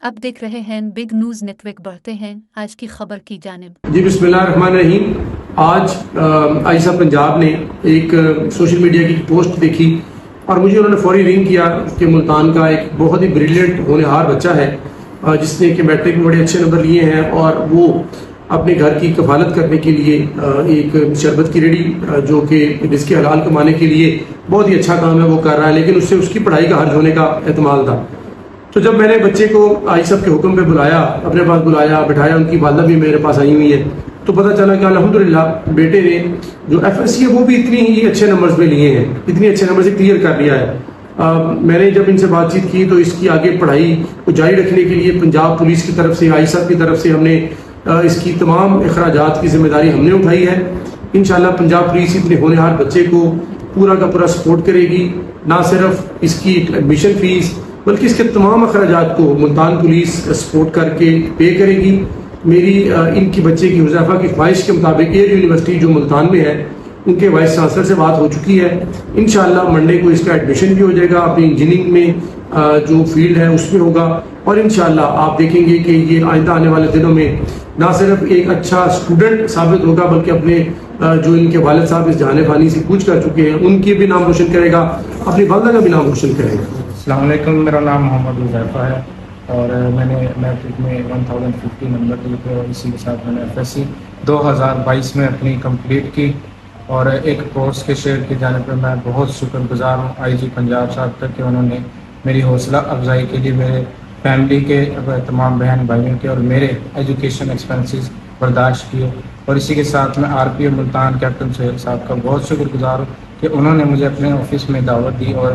اب دیکھ رہے ہیں بگ نیوز نیٹ ورک، بڑھتے ہیں آج کی خبر کی جانب۔ جی بسم اللہ الرحمن الرحیم۔ آج عائشہ پنجاب نے ایک سوشل میڈیا کی پوسٹ دیکھی اور مجھے انہوں نے فوری رنگ کیا کہ ملتان کا ایک بہت ہی بریلینٹ ہونہار بچہ ہے جس نے کہ میٹرک میں بڑے اچھے نمبر لیے ہیں اور وہ اپنے گھر کی کفالت کرنے کے لیے ایک شربت کی ریڑھی جو کہ رزق حلال کمانے کے لیے بہت ہی اچھا کام ہے وہ کر رہا ہے، لیکن اس سے اس کی پڑھائی کا حرج ہونے کا احتمال تھا۔ تو جب میں نے بچے کو آئی صاحب کے حکم پہ بلایا، اپنے پاس بلایا بٹھایا، ان کی والدہ بھی میرے پاس آئی ہوئی ہے، تو پتہ چلا کہ الحمدللہ بیٹے نے جو ایف ایس سی ہے وہ بھی اتنی ہی اچھے نمبرز میں لیے ہیں، اتنے اچھے نمبر سے کلیئر کر لیا ہے۔ میں نے جب ان سے بات چیت کی تو اس کی آگے پڑھائی کو جاری رکھنے کے لیے پنجاب پولیس کی طرف سے، آئی صاحب کی طرف سے ہم نے اس کی تمام اخراجات کی ذمہ داری ہم نے اٹھائی ہے۔ انشاءاللہ پنجاب پولیس اتنے ہونہار بچے کو پورا کا پورا سپورٹ کرے گی، نہ صرف اس کی ایڈمیشن فیس بلکہ اس کے تمام اخراجات کو ملتان پولیس سپورٹ کر کے پے کرے گی۔ میری ان کی بچے کی حذیفہ کی خواہش کے مطابق ایئر یونیورسٹی جو ملتان میں ہے ان کے وائس چانسلر سے بات ہو چکی ہے، انشاءاللہ منڈے کو اس کا ایڈمیشن بھی ہو جائے گا، اپنی انجینئرنگ میں جو فیلڈ ہے اس میں ہوگا، اور انشاءاللہ آپ دیکھیں گے کہ یہ آئندہ آنے والے دنوں میں نہ صرف ایک اچھا اسٹوڈنٹ ثابت ہوگا بلکہ اپنے جو ان کے والد صاحب اس جہان فانی سے کوچ کر چکے ہیں ان کی بھی نام روشن کرے گا، اپنی والدہ کا بھی نام روشن کرے گا۔ السلام علیکم، میرا نام محمد حذیفہ ہے اور میں نے میٹرک میں 1050 نمبر لیے تھے اور اسی کے ساتھ میں نے ایف ایس سی 2022 میں اپنی کمپلیٹ کی، اور ایک پوسٹ کے شیئر کی جانب پہ میں بہت شکر گزار ہوں آئی جی پنجاب صاحب تک کہ انہوں نے میری حوصلہ افزائی کے لیے میرے فیملی کے تمام بہن بھائیوں کے اور میرے ایجوکیشن ایکسپینسز برداشت کیے، اور اسی کے ساتھ میں آر پی او ملتان کیپٹن سہیل صاحب کا بہت شکر گزار ہوں کہ انہوں نے مجھے اپنے آفس میں دعوت دی اور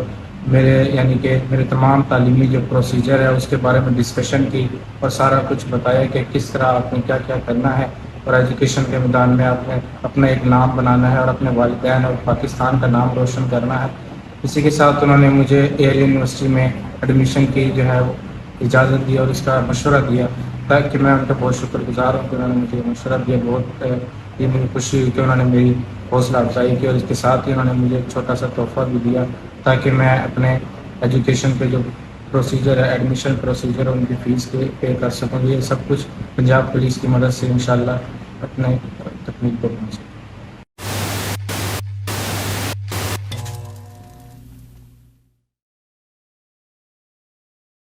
میرے تمام تعلیمی جو پروسیجر ہے اس کے بارے میں ڈسکشن کی اور سارا کچھ بتایا کہ کس طرح آپ نے کیا کیا کرنا ہے اور ایجوکیشن کے میدان میں آپ نے اپنا ایک نام بنانا ہے اور اپنے والدین اور پاکستان کا نام روشن کرنا ہے۔ اسی کے ساتھ انہوں نے مجھے ایئر یونیورسٹی میں ایڈمیشن کی جو ہے وہ اجازت دی اور اس کا مشورہ دیا، تاکہ میں ان کا بہت شکر گزار ہوں کہ انہوں نے مجھے مشورہ دیا۔ بہت یہ مجھے خوشی ہوئی کہ انہوں نے میری حوصلہ افزائی کی، اور اس کے ساتھ ہی انہوں نے مجھے ایک چھوٹا سا تحفہ بھی دیا تاکہ میں اپنے ایجوکیشن پہ جو پروسیجر ہے، ایڈمیشن پروسیجر ہے، ان کی فیس پے کر سکوں۔ یہ سب کچھ پنجاب پولیس کی مدد سے انشاءاللہ اپنے تکمیل پر پہنچے۔